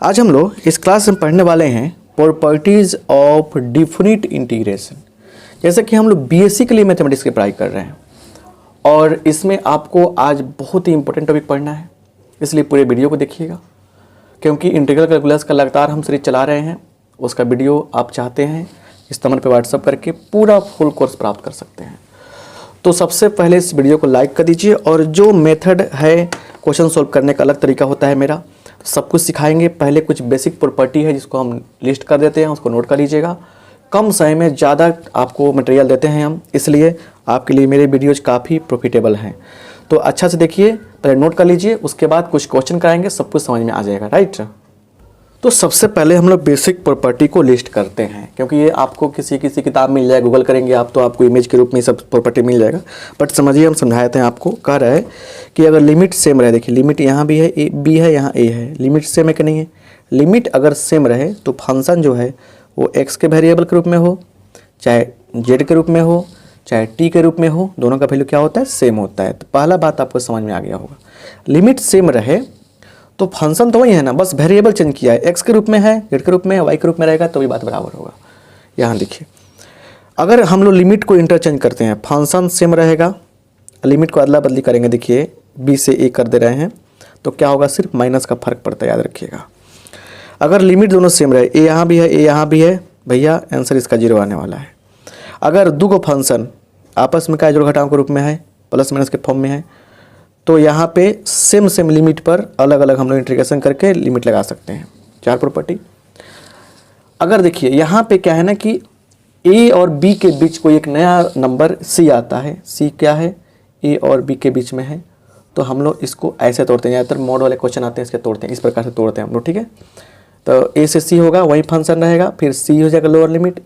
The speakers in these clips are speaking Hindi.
आज हम लोग इस क्लास में पढ़ने वाले हैं प्रॉपर्टीज ऑफ डिफिनिट इंटीग्रेशन। जैसे कि हम लोग बीएससी के लिए मैथमेटिक्स की पढ़ाई कर रहे हैं और इसमें आपको आज बहुत ही इंपॉर्टेंट टॉपिक पढ़ना है, इसलिए पूरे वीडियो को देखिएगा। क्योंकि इंटीग्रल कैलकुलस का लगातार हम सीरीज चला रहे हैं, उसका वीडियो आप चाहते हैं इस नंबर पे व्हाट्सअप करके पूरा फुल कोर्स प्राप्त कर सकते हैं। तो सबसे पहले इस वीडियो को लाइक कर दीजिए और जो मेथड है क्वेश्चन सॉल्व करने का अलग तरीका होता है मेरा, सब कुछ सिखाएंगे। पहले कुछ बेसिक प्रॉपर्टी है जिसको हम लिस्ट कर देते हैं, उसको नोट कर लीजिएगा। कम समय में ज़्यादा आपको मटेरियल देते हैं हम, इसलिए आपके लिए मेरे वीडियोज काफ़ी प्रॉफिटेबल हैं। तो अच्छा से देखिए, पहले नोट कर लीजिए, उसके बाद कुछ क्वेश्चन कराएंगे, सब कुछ समझ में आ जाएगा। राइट। तो सबसे पहले हम लोग बेसिक प्रॉपर्टी को लिस्ट करते हैं, क्योंकि ये आपको किसी किताब मिल जाए, गूगल करेंगे आप तो आपको इमेज के रूप में सब प्रॉपर्टी मिल जाएगा। बट समझिए, हम समझाए थे आपको, कह रहा है कि अगर लिमिट सेम रहे, देखिए लिमिट यहाँ भी है, ए बी है, यहाँ ए है, लिमिट सेम है कि नहीं है। लिमिट अगर सेम रहे तो फंक्शन जो है वो एक्स के वेरिएबल के रूप में हो, चाहे जेड के रूप में हो, चाहे टी के रूप में हो, दोनों का वैल्यू क्या होता है, सेम होता है। तो पहला बात आपको समझ में आ गया होगा। लिमिट सेम रहे तो फंक्शन तो वही है ना, बस वेरिएबल चेंज किया है, एक्स के रूप में है, जेड के रूप में है, वाई के रूप में रहेगा, तो भी बात बराबर होगा। यहाँ देखिए, अगर हम लोग लिमिट को इंटरचेंज करते हैं, फंक्शन सेम रहेगा, लिमिट को अदला बदली करेंगे, देखिए बी से ए कर दे रहे हैं तो क्या होगा, सिर्फ माइनस का फर्क पड़ता है, याद रखिएगा। अगर लिमिट दोनों सेम रहे, ए यहाँ भी है, ए यहाँ भी है, भैया आंसर इसका जीरो आने वाला है। अगर दो को फंक्शन आपस में क्या जोड़ घटाव के रूप में है, प्लस माइनस के फॉर्म में है, तो यहाँ पे सेम लिमिट पर अलग अलग हम लोग इंटीग्रेशन करके लिमिट लगा सकते हैं। चार प्रॉपर्टी। अगर देखिए यहाँ पे क्या है ना कि ए और बी के बीच कोई एक नया नंबर सी आता है, सी क्या है, ए और बी के बीच में है, तो हम लोग इसको ऐसे तोड़ते हैं। ज़्यादातर मोड वाले क्वेश्चन आते हैं, इसके तोड़ते हैं, इस प्रकार से तोड़ते हैं हम लोग। ठीक है, तो ए से सी होगा, वही फंक्शन रहेगा, फिर सी हो जाएगा लोअर लिमिट,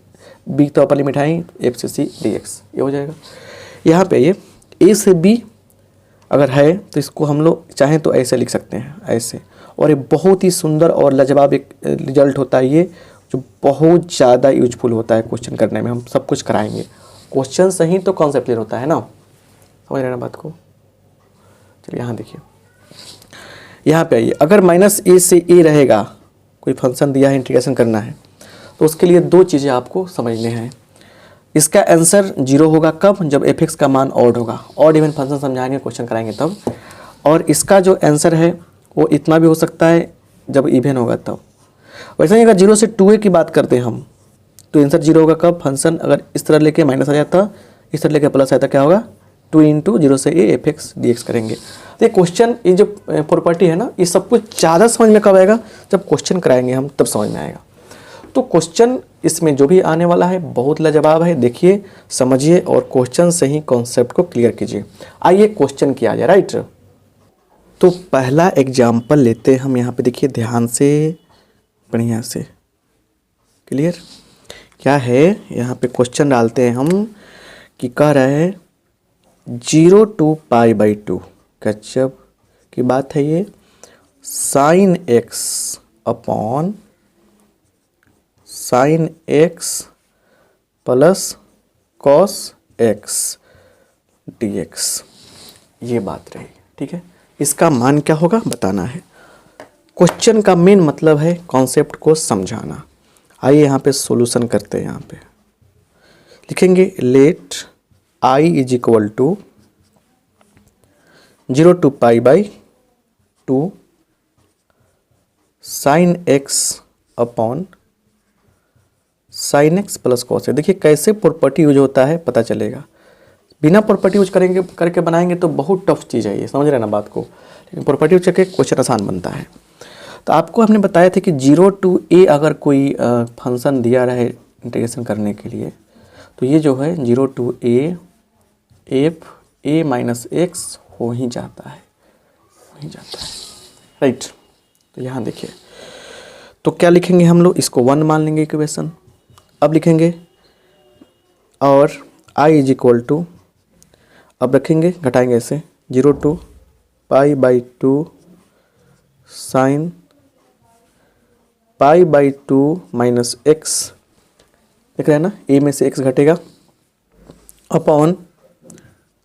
बी तो अपर लिमिट है, एफ से सी डी एक्स, ये हो जाएगा। यहाँ पे ये ए से बी अगर है तो इसको हम लोग चाहें तो ऐसे लिख सकते हैं, ऐसे। और ये बहुत ही सुंदर और लाजवाब एक रिजल्ट होता है ये, जो बहुत ज़्यादा यूजफुल होता है क्वेश्चन करने में। हम सब कुछ कराएंगे, क्वेश्चन सही तो कॉन्सेप्ट क्लियर होता है ना, समझ रहे हैं ना बात को। चलिए यहाँ देखिए, यहाँ पे आइए, अगर माइनस ए से ए रहेगा, कोई फंक्शन दिया है, इंटीग्रेशन करना है, तो उसके लिए दो चीज़ें आपको समझने हैं। इसका आंसर जीरो होगा कब, जब एफ एक्स का मान ऑड होगा, ऑड इवन फंक्शन समझाएंगे, क्वेश्चन कराएंगे तब। और इसका जो आंसर है वो इतना भी हो सकता है जब इवन होगा तब। वैसे ही अगर जीरो से टू ए की बात करते हैं हम, तो आंसर जीरो होगा कब, फंक्शन अगर इस तरह लेके माइनस आ जाता, इस तरह लेके प्लस आता, क्या होगा, टू इंटू जीरो से A F x D x करेंगे। तो ये क्वेश्चन, ये जो प्रॉपर्टी है ना, ये सब कुछ ज़्यादा समझ में कब आएगा, जब क्वेश्चन कराएंगे हम, तब समझ में आएगा। तो क्वेश्चन इसमें जो भी आने वाला है बहुत लाजवाब है, देखिए समझिए और क्वेश्चन से ही कॉन्सेप्ट को क्लियर कीजिए। आइए क्वेश्चन किया जाए। राइट। तो पहला एग्जाम्पल लेते हैं हम, यहाँ पे देखिए ध्यान से, बढ़िया से, क्लियर क्या है। यहाँ पे क्वेश्चन डालते हैं हम कि कह रहे हैं 0 to π/2, गजब की बात है ये, sign X upon sine X plus cos x D x, ये बात रही। ठीक है, इसका मान क्या होगा बताना है। क्वेश्चन का मेन मतलब है कॉन्सेप्ट को समझाना। आइए यहाँ पे सॉल्यूशन करते हैं। यहाँ पे लिखेंगे let I is equal to 0 to π/2 sine X upon sine X plus cos X. देखिए कैसे प्रॉपर्टी यूज होता है पता चलेगा, बिना प्रॉपर्टी यूज करेंगे करके बनाएंगे तो बहुत टफ चीज़ है ये, समझ रहे हैं ना बात को। लेकिन प्रॉपर्टी यूज करके क्वेश्चन आसान बनता है। तो आपको हमने बताया था कि 0 to a अगर कोई फंक्शन दिया रहे इंटीग्रेशन करने के लिए, तो ये जो है 0 to a F A minus x हो ही जाता है, राइट। तो यहाँ देखिए, तो क्या लिखेंगे हम लोग, इसको 1 मान लेंगे इक्वेशन। अब लिखेंगे और i इज इक्वल टू, अब रखेंगे, घटाएंगे ऐसे, 0 to π/2 साइन π/2 माइनस एक्स, देख रहे हैं ना, ए में से एक्स घटेगा, upon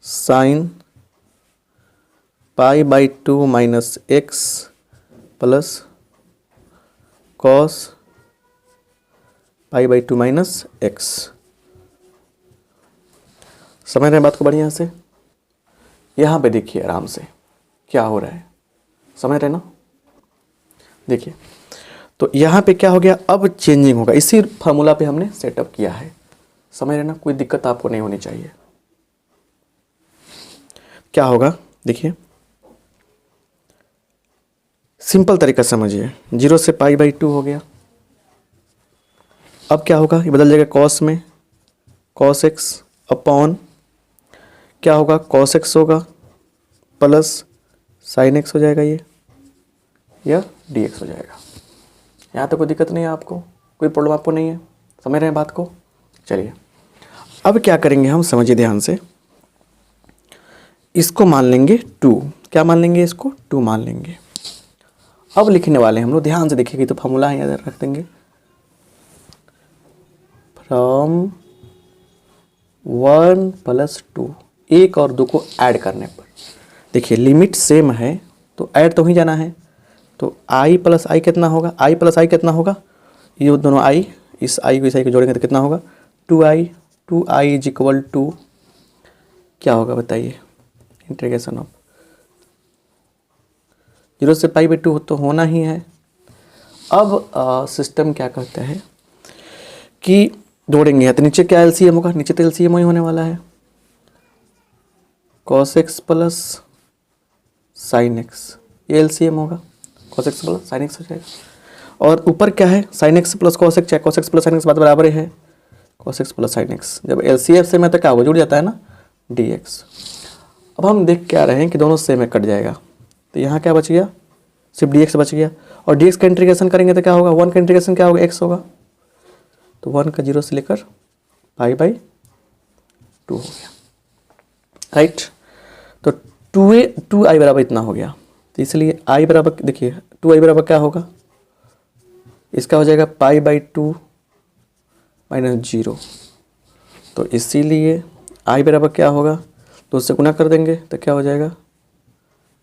sine π/2 minus X plus cos pi by 2 minus X. समझ रहे हैं बात को बढ़िया से? यहाँ पे देखिए आराम से क्या हो रहा है, समझ रहे ना? देखिए तो यहाँ पे क्या हो गया, अब चेंजिंग होगा, इसी फार्मूला पे हमने सेटअप किया है, समझ रहे ना? कोई दिक्कत आपको नहीं होनी चाहिए। क्या होगा देखिए, सिंपल तरीका समझिए, 0 से पाई बाई 2 हो गया। अब क्या होगा, ये बदल जाएगा कॉस में, कॉस एक्स अपॉन क्या होगा, कॉस एक्स होगा प्लस साइन एक्स हो जाएगा ये, या डी एक्स हो जाएगा। यहाँ तो कोई दिक्कत नहीं है आपको, कोई प्रॉब्लम आपको नहीं है, समझ रहे हैं बात को? चलिए अब क्या करेंगे हम, समझिए ध्यान से, इसको मान लेंगे 2, क्या मान लेंगे, इसको 2 मान लेंगे। अब लिखने वाले हम लोग, ध्यान से देखिए, तो फॉर्मूला है याद रख देंगे, फ्रॉम 1 + 2, 1 और 2 को ऐड करने पर देखिए लिमिट सेम है तो ऐड तो ही जाना है, तो i + i कितना होगा, i + i कितना होगा, ये दोनों i, इस i को इस i को जोड़ेंगे तो कितना होगा, 2i इज इक्वल टू क्या होगा बताइए, इंटीग्रेशन ऑफ 0 से पाई बाई 2 तो होना ही है। अब सिस्टम क्या कहता है कि जोड़ेंगे, तो नीचे क्या एलसीएम होगा, नीचे तो एलसीएम ही होने वाला है, cos x plus sine x, ये एलसीएम होगा, cos x plus sine x हो जाएगा। और ऊपर क्या है, sign X plus cos x, चाहे cos x plus sine x बात बराबर है, cos x plus sine x, जब एलसीएम से में तो क्या होगा, जुड़ जाता है ना, dx। अब हम देख क्या रहे हैं कि दोनों सेम में कट जाएगा, तो यहाँ क्या बच गया, सिर्फ dx बच गया, और dx का इंटीग्रेशन करेंगे तो क्या होगा, 1 का इंटीग्रेशन क्या होगा, x होगा, तो 1 का 0 से लेकर पाई बाई 2 हो गया, राइट। तो 2i बराबर इतना हो गया, तो इसलिए i बराबर देखिए 2i बराबर क्या होगा, इसका हो जाएगा पाई बाई 2 माइनस 0, तो इसीलिए i बराबर क्या होगा, तो उससे गुना कर देंगे तो क्या हो जाएगा,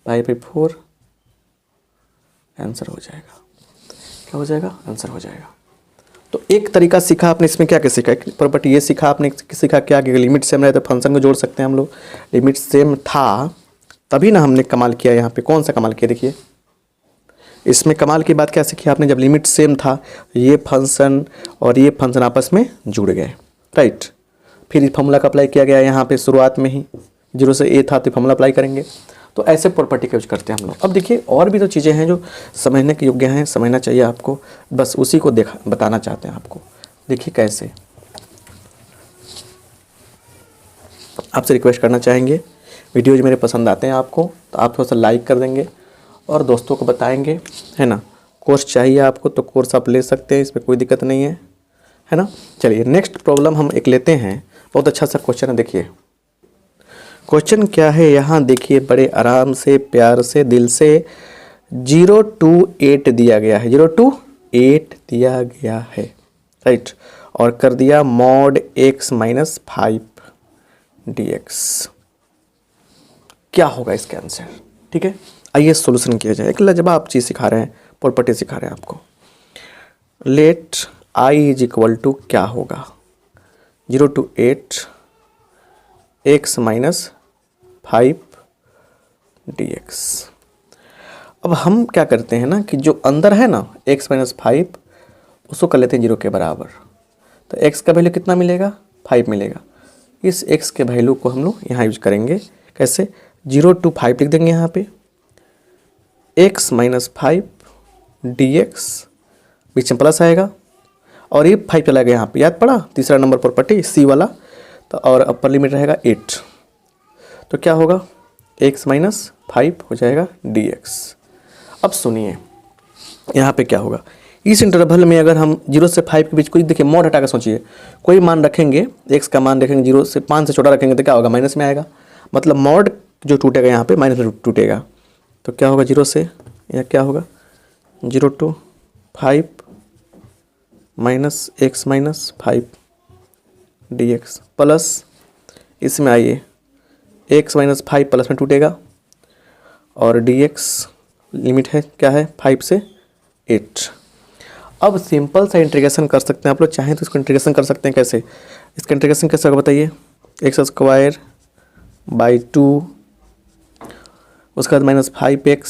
पाई बाई 4, आंसर हो जाएगा, क्या हो जाएगा, आंसर हो जाएगा। तो एक तरीका सीखा आपने, इसमें क्या क्या सीखा, एक प्रॉपर्टी ये सीखा आपने, सीखा क्या कि लिमिट सेम रहे तो फंक्शन को जोड़ सकते हैं हम लोग, लिमिट सेम था तभी ना हमने कमाल किया। यहाँ पे कौन सा कमाल किया, देखिए इसमें कमाल की बात क्या सीखी आपने, जब लिमिट सेम था ये फंक्शन और ये फंक्शन आपस में जुड़ गए, राइट। फिर इस फॉर्मूला का अप्लाई किया गया यहाँ पे शुरुआत में ही, 0 से a था तो फॉर्मूला अप्लाई करेंगे, तो ऐसे प्रॉपर्टी का यूज करते हैं हम लोग। अब देखिए और भी तो चीज़ें हैं जो समझने के योग्य हैं, समझना चाहिए आपको, बस उसी को बताना चाहते हैं आपको। देखिए कैसे, आपसे रिक्वेस्ट करना चाहेंगे, वीडियोज मेरे पसंद आते हैं आपको तो आप थोड़ा सा लाइक कर देंगे और दोस्तों को बताएंगे, है ना। कोर्स चाहिए आपको तो कोर्स आप ले सकते हैं, इसमें कोई दिक्कत नहीं है ना। चलिए नेक्स्ट प्रॉब्लम हम एक लेते हैं, बहुत अच्छा सा क्वेश्चन है। देखिए क्वेश्चन क्या है यहाँ, देखिए बड़े आराम से प्यार से दिल से, 0 to 8 दिया गया है, 0 to 8 दिया गया है, राइट। और कर दिया mod x माइनस 5 dx, क्या होगा इसका आंसर, ठीक है। आइए सॉल्यूशन किया जाए, एक लाजवाब चीज़ सिखा रहे हैं, प्रॉपर्टी सिखा रहे हैं आपको। Let i is equal to क्या होगा, 0 to 8 x माइनस 5 dx। अब हम क्या करते हैं ना कि जो अंदर है ना x माइनस 5 उसको कर लेते हैं 0 के बराबर, तो x का वैल्यू कितना मिलेगा, 5 मिलेगा। इस x के वैल्यू को हम लोग यहाँ यूज करेंगे, कैसे, 0 to 5 लिख देंगे यहाँ पे, x माइनस 5 dx, बीच में प्लस आएगा और ये 5 चला गया यहाँ पे, याद पड़ा तीसरा नंबर प्रॉपर्टी c वाला, तो और अपर लिमिट रहेगा 8, तो क्या होगा x माइनस 5 हो जाएगा dx। अब सुनिए यहाँ पे क्या होगा, इस इंटरवल में अगर हम 0 से 5 के बीच कोई, देखिए मॉड हटा कर सोचिए, कोई मान रखेंगे, x का मान रखेंगे 0 से 5 से छोटा रखेंगे तो क्या होगा, माइनस में आएगा, मतलब मॉड जो टूटेगा यहाँ पे माइनस में टूटेगा, तो क्या होगा 0 से, या क्या होगा 0 to 5 minus x minus 5 dx plus, इसमें आइए x माइनस 5 प्लस में टूटेगा और dx लिमिट है क्या है 5 से 8। अब सिंपल सा इंटीग्रेशन कर सकते हैं आप लोग, चाहें तो इसको इंटीग्रेशन कर सकते हैं। कैसे इसका इंटीग्रेशन कैसे होगा बताइए। एक्स स्क्वायर बाई 2, उसके बाद -5x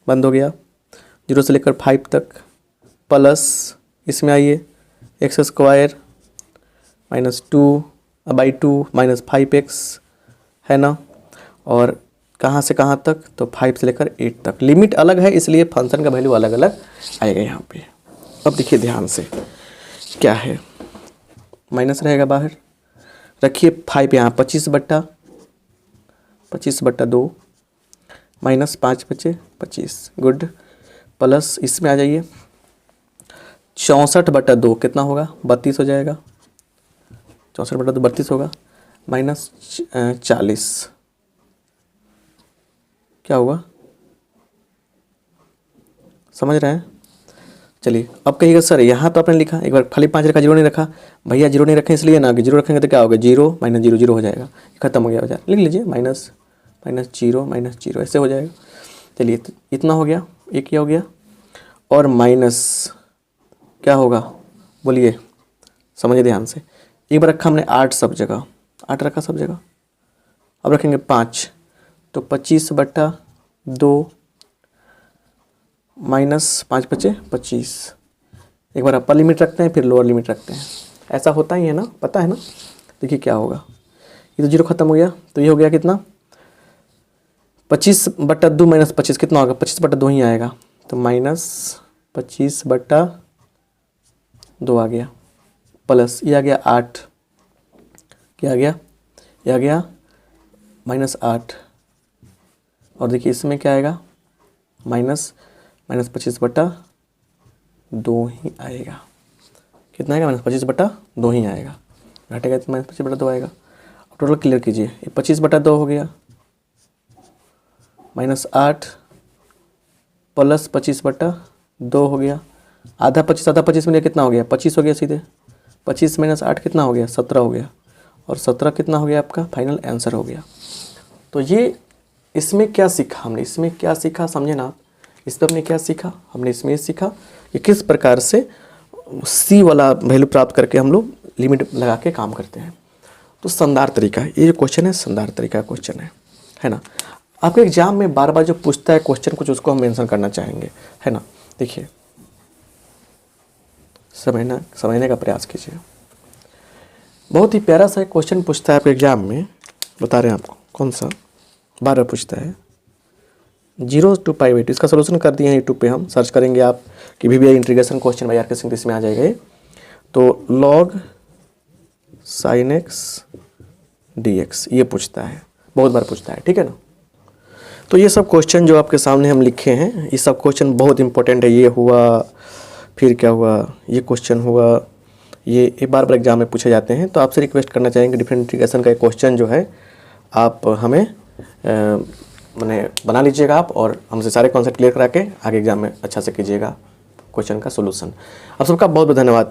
बंद हो गया 0 से लेकर 5 तक, प्लस इसमें आइए एक्स स्क्वायर -2/2 -5x है ना, और कहाँ से कहाँ तक, तो 5 से लेकर 8 तक। लिमिट अलग है इसलिए फंक्शन का वैल्यू अलग अलग आएगा यहाँ पे। अब देखिए ध्यान से क्या है, माइनस रहेगा बाहर, रखिए 5 यहाँ 25/2 -5 बचे 25, गुड, प्लस इसमें आ जाइए 64/2 कितना होगा 32 हो जाएगा, 64/2 32 होगा, -40 क्या होगा, समझ रहे हैं। चलिए अब कहिएगा सर यहाँ तो आपने लिखा एक बार खाली 5 रखा 0 नहीं रखा, भैया 0 नहीं रखें इसलिए ना कि 0 रखेंगे तो क्या होगा 0 -0 0 हो जाएगा, खत्म हो गया बाजार, लिख लीजिए -0 ऐसे हो जाएगा। चलिए तो इतना हो गया, एक क्या हो गया, और माइनस क्या होगा बोलिए, समझिए ध्यान से। एक बार रखा हमने 8 सब जगह, 8 रखा सब जगह, अब रखेंगे 5 तो 25/2 -5 बचे 25। एक बार अपर लिमिट रखते हैं फिर लोअर लिमिट रखते हैं, ऐसा होता ही है ना, पता है ना। देखिए क्या होगा, ये तो 0 खत्म हो गया, तो ये हो गया कितना 25/2 -25 कितना होगा 25/2 ही आएगा, तो -25/2 आ गया, प्लस ये आ गया 8, क्या आ गया, ये आ गया -8, और देखिए इसमें क्या आएगा -25/2 ही आएगा, कितना आएगा -25/2 ही आएगा, घटेगा तो -25/2 आएगा। अब टोटल क्लियर कीजिए, ये 25/2 हो गया, -8 प्लस 25/2 हो गया, आधा 25 में कितना हो गया 25 हो गया सीधे, 25 -8 कितना हो गया 17 हो गया, और 17 कितना हो गया आपका फाइनल आंसर हो गया। तो ये इसमें क्या सीखा हमने, इसमें क्या सीखा समझे ना आप, इसमें हमने क्या सीखा, हमने इसमें सीखा कि किस प्रकार से सी वाला वैल्यू प्राप्त करके हम लोग लिमिट लगा के काम करते हैं। तो शानदार तरीका है ये जो क्वेश्चन है, शानदार तरीका का क्वेश्चन है ना। आपके एग्जाम में बार बार जो पूछता है क्वेश्चन कुछ, उसको हम मेंशन करना चाहेंगे, है ना। देखिए समझने का प्रयास कीजिए, बहुत ही प्यारा सा क्वेश्चन पूछता है आपके एग्जाम में, बता रहे हैं आपको कौन सा, बार बार पूछता है 0 to π/2। इसका सोल्यूशन कर दिए हैं यूट्यूब पे, हम सर्च करेंगे आप कि VBI integration question by RK Singh, इसमें आ जाएगा ये। तो log sin x dx ये पूछता है, बहुत बार पूछता है, ठीक है ना। तो ये सब क्वेश्चन जो आपके सामने हम लिखे हैं, ये सब क्वेश्चन बहुत इंपॉर्टेंट है। ये हुआ, फिर क्या हुआ, ये क्वेश्चन हुआ, ये बार बार एग्जाम में पूछे जाते हैं। तो आपसे रिक्वेस्ट करना चाहेंगे डिफरेंट इंटीग्रेशन का क्वेश्चन जो है आप हमें मैंने बना लीजिएगा आप, और हमसे सारे कॉन्सेप्ट क्लियर करा के आगे एग्जाम में अच्छा से कीजिएगा क्वेश्चन का सोल्यूशन। आप सबका बहुत बहुत धन्यवाद।